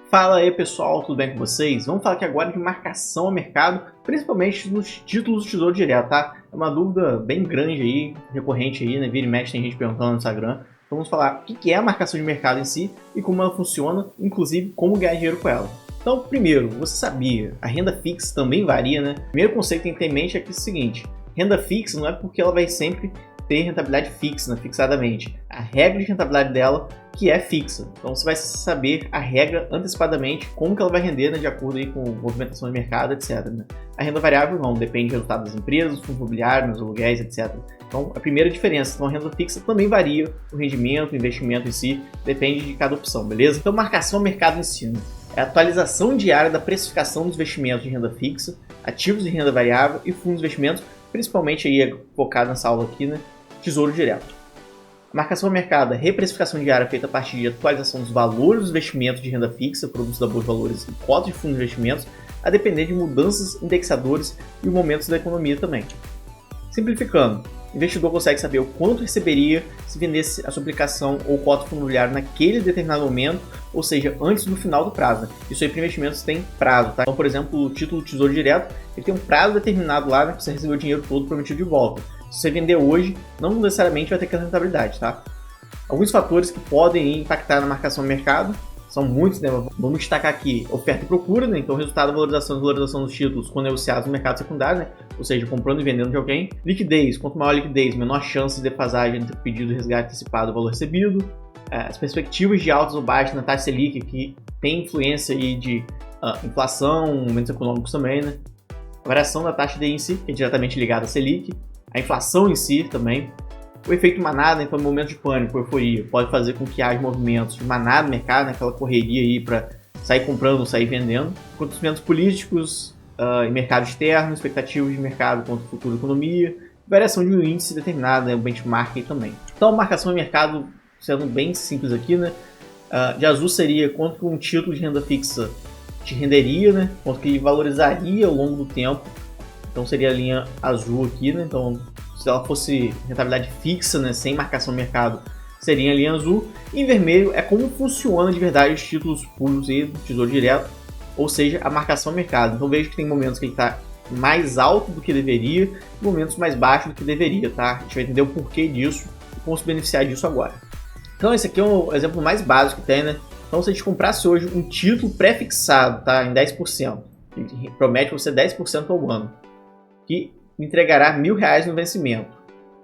Fala aí pessoal, tudo bem com vocês? Vamos falar aqui agora de marcação ao mercado, principalmente nos títulos do Tesouro Direto, tá? É uma dúvida bem grande aí, recorrente aí, né? Vira e mexe tem gente perguntando no Instagram. Então vamos falar o que é a marcação de mercado em si e como ela funciona, inclusive como ganhar dinheiro com ela. Então, primeiro, você sabia, a renda fixa também varia, né? O primeiro conceito que tem que ter em mente é que é o seguinte, renda fixa não é porque ela vai sempre ter rentabilidade fixa, né, fixadamente. A regra de rentabilidade dela que é fixa. Então você vai saber a regra antecipadamente, como que ela vai render, né, de acordo aí com a movimentação de mercado, etc. Né? A renda variável não, depende do resultado das empresas, fundos imobiliários, aluguéis, etc. Então a primeira diferença, então a renda fixa também varia, o rendimento, o investimento em si, depende de cada opção, beleza? Então marcação ao mercado em si, né? É a atualização diária da precificação dos investimentos de renda fixa, ativos de renda variável e fundos de investimentos, principalmente aí focado nessa aula aqui, né? Tesouro Direto. A marcação ao mercado é reprecificação diária feita a partir de atualização dos valores dos investimentos de renda fixa, produtos da Bolsa de Valores e cotas de fundos de investimentos, a depender de mudanças indexadores e momentos da economia também. Simplificando, o investidor consegue saber o quanto receberia se vendesse a sua aplicação ou cota de fundo imobiliário naquele determinado momento, ou seja, antes do final do prazo. Isso aí para investimentos tem prazo, tá? Então, por exemplo, o título do Tesouro Direto, ele tem um prazo determinado lá, né, para você receber o dinheiro todo prometido de volta. Se você vender hoje, não necessariamente vai ter aquela rentabilidade, tá? Alguns fatores que podem impactar na marcação do mercado são muitos, né? Vamos destacar aqui oferta e procura, né? Então, resultado da valorização e desvalorização dos títulos quando negociados no mercado secundário, né? Ou seja, comprando e vendendo de alguém. Liquidez, quanto maior a liquidez, menor chance de defasagem entre o pedido de resgate antecipado e o valor recebido. As perspectivas de altas ou baixas na taxa Selic, que tem influência aí de inflação, momentos econômicos também, né? A variação da taxa de índice, que é diretamente ligada à Selic. A inflação em si também. O efeito manada, então, no momento de pânico, euforia, pode fazer com que haja movimentos de manada no mercado, né, aquela correria aí para sair comprando ou sair vendendo. Acontecimentos políticos em mercado externo, expectativas de mercado contra a futura economia, variação de um índice determinado, né, o benchmark aí também. Então, a marcação de mercado, sendo bem simples aqui, né, de azul seria quanto um título de renda fixa te renderia, né, quanto que ele valorizaria ao longo do tempo. Então seria a linha azul aqui, né? Então se ela fosse rentabilidade fixa, né, sem marcação no mercado, seria a linha azul. E em vermelho é como funciona de verdade os títulos públicos e do Tesouro Direto, ou seja, a marcação no mercado. Então vejo que tem momentos que ele está mais alto do que deveria e momentos mais baixos do que deveria, tá? A gente vai entender o porquê disso e como se beneficiar disso agora. Então esse aqui é o exemplo mais básico que tem, né? Então se a gente comprasse hoje um título pré-fixado, tá, em 10%, ele promete você 10% ao ano, que entregará R$1.000 no vencimento.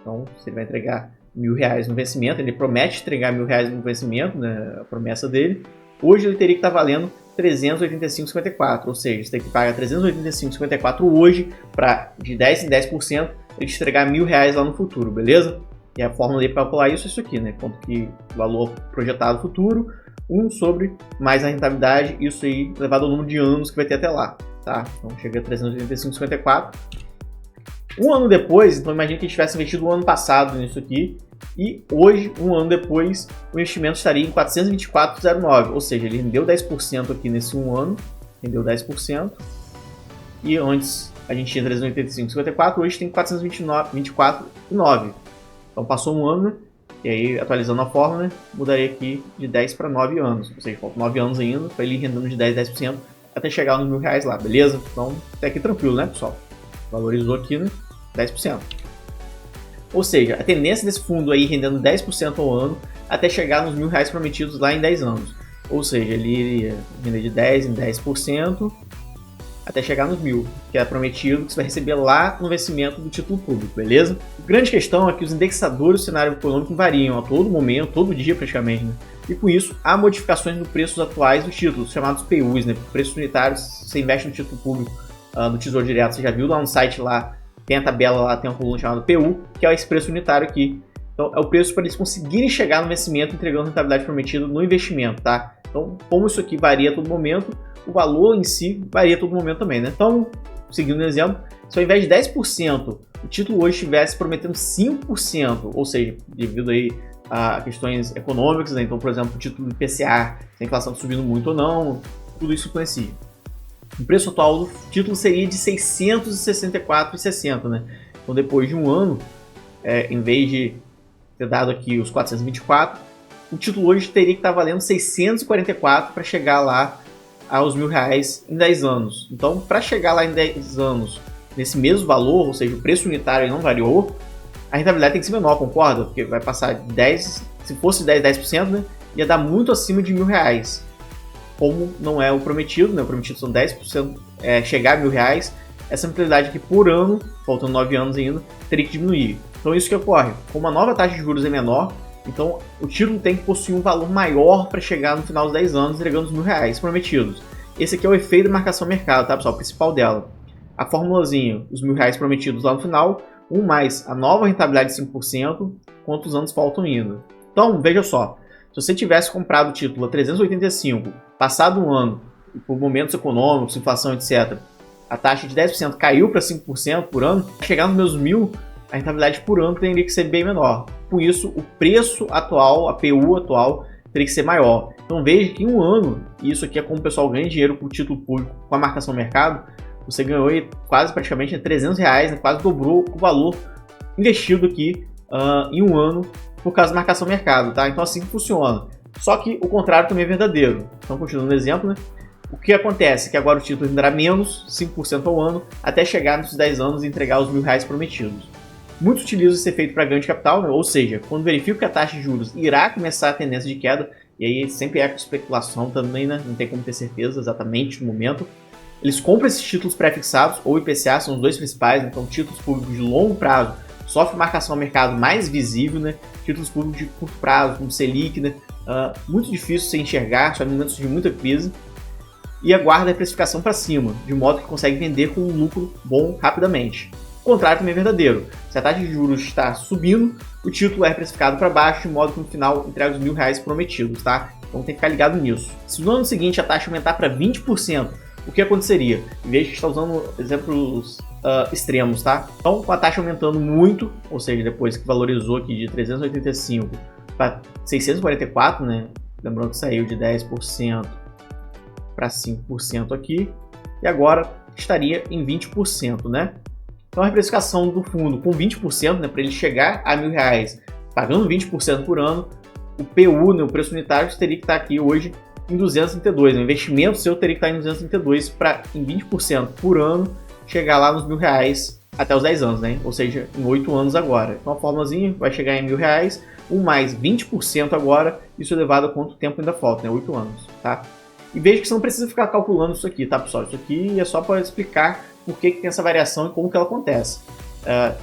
Então, se ele vai entregar R$1.000 no vencimento, ele promete entregar R$1.000 no vencimento, né, a promessa dele, hoje ele teria que estar valendo R$385,54, ou seja, você tem que pagar R$385,54 hoje para de 10 em 10% ele te entregar R$1.000 lá no futuro, beleza? E a fórmula para calcular isso é isso aqui, né? Quanto que o valor projetado futuro, 1 sobre mais a rentabilidade, isso aí elevado ao número de anos que vai ter até lá, tá? Então chega a 385,54. Um ano depois, então imagine que a gente tivesse investido o ano passado nisso aqui, e hoje, um ano depois, o investimento estaria em 424,09, ou seja, ele rendeu 10% aqui nesse um ano, rendeu 10%, e antes a gente tinha 385,54, hoje tem 424,9. Então passou um ano, né? E aí, atualizando a fórmula, né, mudaria aqui de 10 para 9 anos, ou seja, faltam 9 anos ainda, para ele ir rendendo de 10 a 10%, até chegar nos R$1.000 lá, beleza? Então, até aqui tranquilo, né, pessoal? Valorizou aqui, né? 10%. Ou seja, a tendência desse fundo aí rendendo 10% ao ano até chegar nos R$1.000 prometidos lá em 10 anos. Ou seja, ele iria render de 10 em 10% até chegar nos 1.000, que é prometido que você vai receber lá no vencimento do título público, beleza? A grande questão é que os indexadores do cenário econômico variam a todo momento, todo dia praticamente, né? E com isso, há modificações nos preços atuais dos títulos, chamados PUs, né? Preços unitários, você investe no título público no Tesouro Direto, você já viu lá no site lá, tem a tabela lá, tem uma coluna chamada PU, que é esse preço unitário aqui. Então, é o preço para eles conseguirem chegar no vencimento entregando a rentabilidade prometida no investimento, tá? Então, como isso aqui varia a todo momento, o valor em si varia a todo momento também, né? Então, seguindo o exemplo, se ao invés de 10%, o título hoje estivesse prometendo 5%, ou seja, devido aí a questões econômicas, né? Então, por exemplo, o título do IPCA, se a inflação está subindo muito ou não, tudo isso influencia. O preço atual do título seria de R$ 664,60, né? Então, depois de um ano, em vez de ter dado aqui os 424, o título hoje teria que estar valendo 644 para chegar lá aos R$1.000 em 10 anos. Então, para chegar lá em 10 anos nesse mesmo valor, ou seja, o preço unitário não variou, a rentabilidade tem que ser menor, concorda? Porque vai passar de 10, se fosse 10%, né, ia dar muito acima de R$1.000. Como não é o prometido, né? O prometido são 10%, chegar a R$1.000, essa rentabilidade aqui por ano, faltando 9 anos ainda, teria que diminuir. Então isso que ocorre, como a nova taxa de juros é menor, então o título tem que possuir um valor maior para chegar no final dos 10 anos, entregando os R$1.000 prometidos. Esse aqui é o efeito de marcação mercado, tá, pessoal? O principal dela. A formulazinha, os R$1.000 prometidos lá no final, mais a nova rentabilidade de 5%, quantos anos faltam ainda. Então, veja só, se você tivesse comprado o título a 385, passado um ano, por momentos econômicos, inflação, etc., a taxa de 10% caiu para 5% por ano, chegar nos meus 1.000, a rentabilidade por ano teria que ser bem menor. Com isso, o preço atual, a PU atual, teria que ser maior. Então veja que em um ano, e isso aqui é como o pessoal ganha dinheiro com o título público, com a marcação mercado, você ganhou aí quase praticamente R$300, né? Quase dobrou o valor investido aqui em um ano por causa da marcação mercado, tá? Então assim que funciona. Só que o contrário também é verdadeiro. Então continuando o exemplo, né? O que acontece? Que agora o título renderá menos 5% ao ano até chegar nos 10 anos e entregar os R$1.000 prometidos. Muitos utilizam esse efeito para ganho de capital, né? Ou seja, quando verificam que a taxa de juros irá começar a tendência de queda, e aí sempre é com especulação também, né? Não tem como ter certeza exatamente no momento. Eles compram esses títulos pré-fixados, ou IPCA, são os dois principais, então títulos públicos de longo prazo sofrem marcação ao mercado mais visível, né? Títulos públicos de curto prazo, como Selic, né? Muito difícil de enxergar, só em momentos de muita crise. E aguarda a precificação para cima, de modo que consegue vender com um lucro bom rapidamente. O contrário também é verdadeiro. Se a taxa de juros está subindo, o título é precificado para baixo, de modo que no final entrega os R$1.000 prometidos, tá? Então tem que ficar ligado nisso. Se no ano seguinte a taxa aumentar para 20%, o que aconteceria? Em vez de estar usando exemplos extremos, tá? Então, com a taxa aumentando muito, ou seja, depois que valorizou aqui de 385 para 644, né? Lembrando que saiu de 10% para 5% aqui, e agora estaria em 20%, né? Então a reprecificação do fundo com 20%, né, para ele chegar a R$1.000, pagando 20% por ano, o PU, né, o preço unitário, teria que estar aqui hoje em 232. O investimento seu teria que estar em 232 para, em 20% por ano, chegar lá nos R$1.000 até os 10 anos, né? Ou seja, em 8 anos agora. Então a formulazinha vai chegar em R$1.000, mais 20% agora, isso elevado a quanto tempo ainda falta, né? 8 anos, tá? E veja que você não precisa ficar calculando isso aqui, tá, pessoal? Isso aqui é só para explicar por que tem essa variação e como que ela acontece.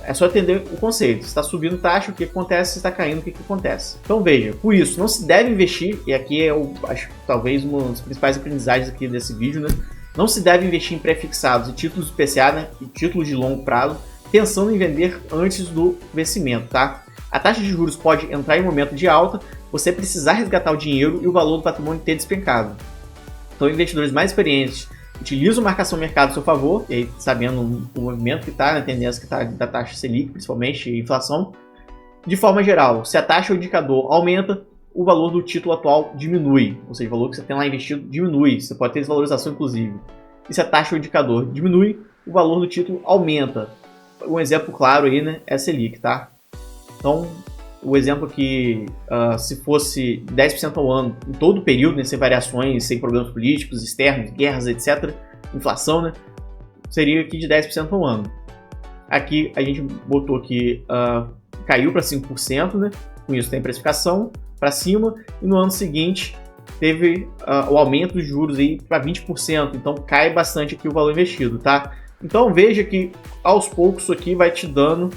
É só entender o conceito. Se está subindo taxa, o que acontece? Se está caindo, o que acontece? Então veja, por isso, não se deve investir, e aqui é acho, talvez uma das principais aprendizagens aqui desse vídeo, né? Não se deve investir em pré-fixados e títulos de IPCA, né? E títulos de longo prazo, pensando em vender antes do vencimento, tá? A taxa de juros pode entrar em momento de alta, você precisar resgatar o dinheiro e o valor do patrimônio ter despencado. Então, investidores mais experientes utilizam marcação mercado a seu favor, e aí, sabendo o movimento que está, a tendência que está da taxa Selic, principalmente, e inflação. De forma geral, se a taxa ou indicador aumenta, o valor do título atual diminui, ou seja, o valor que você tem lá investido diminui, você pode ter desvalorização inclusive. E se a taxa ou indicador diminui, o valor do título aumenta. Um exemplo claro aí, né, é a Selic, tá? Então, o exemplo aqui, se fosse 10% ao ano, em todo o período, né, sem variações, sem problemas políticos, externos, guerras, etc., inflação, né, seria aqui de 10% ao ano. Aqui a gente botou aqui, caiu para 5%, né, com isso tem precificação para cima, e no ano seguinte teve o aumento dos juros para 20%, então cai bastante aqui o valor investido, tá? Então veja que aos poucos isso aqui vai te dando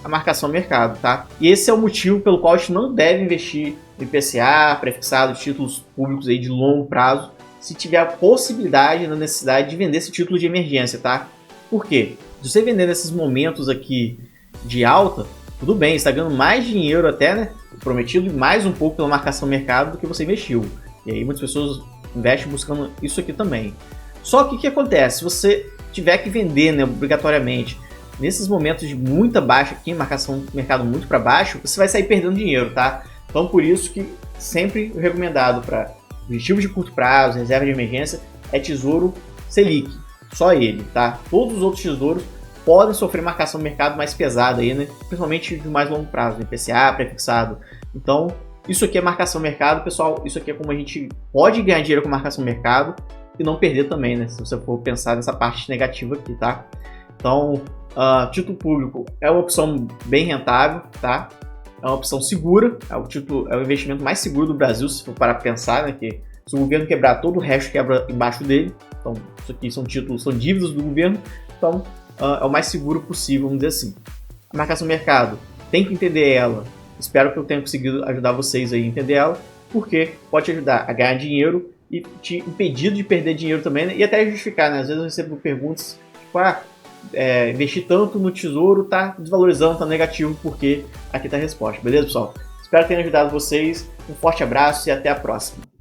a marcação mercado, tá? E esse é o motivo pelo qual a gente não deve investir em IPCA, prefixado, títulos públicos aí de longo prazo, se tiver a possibilidade, na necessidade de vender esse título de emergência, tá? Por quê? Se você vender nesses momentos aqui de alta, tudo bem, você está ganhando mais dinheiro até, né? Prometido, e mais um pouco pela marcação mercado do que você investiu. E aí muitas pessoas investem buscando isso aqui também. Só que o que acontece? Se você tiver que vender, né, obrigatoriamente, nesses momentos de muita baixa aqui, marcação mercado muito para baixo, você vai sair perdendo dinheiro, tá? Então por isso que sempre recomendado para objetivos de curto prazo, reserva de emergência, é Tesouro Selic, só ele, tá? Todos os outros tesouros podem sofrer marcação mercado mais pesada aí, né? Principalmente de mais longo prazo, IPCA, prefixado. Então Isso aqui é marcação mercado, pessoal. Isso aqui é como a gente pode ganhar dinheiro com marcação mercado e não perder também, né? Se você for pensar nessa parte negativa aqui, tá? Então, título público é uma opção bem rentável, tá? É uma opção segura, é o investimento mais seguro do Brasil, se for para pensar, né? Que se o governo quebrar, todo o resto quebra embaixo dele. Então, isso aqui são títulos, são dívidas do governo. Então, é o mais seguro possível, vamos dizer assim. A marcação mercado, tem que entender ela. Espero que eu tenha conseguido ajudar vocês aí a entender ela, porque pode te ajudar a ganhar dinheiro e te impedir de perder dinheiro também, né? E até justificar, né? Às vezes eu recebo perguntas, tipo, investir tanto no tesouro tá desvalorizando, tá negativo, porque aqui tá a resposta. Beleza, pessoal? Espero que tenha ajudado vocês. Um forte abraço e até a próxima.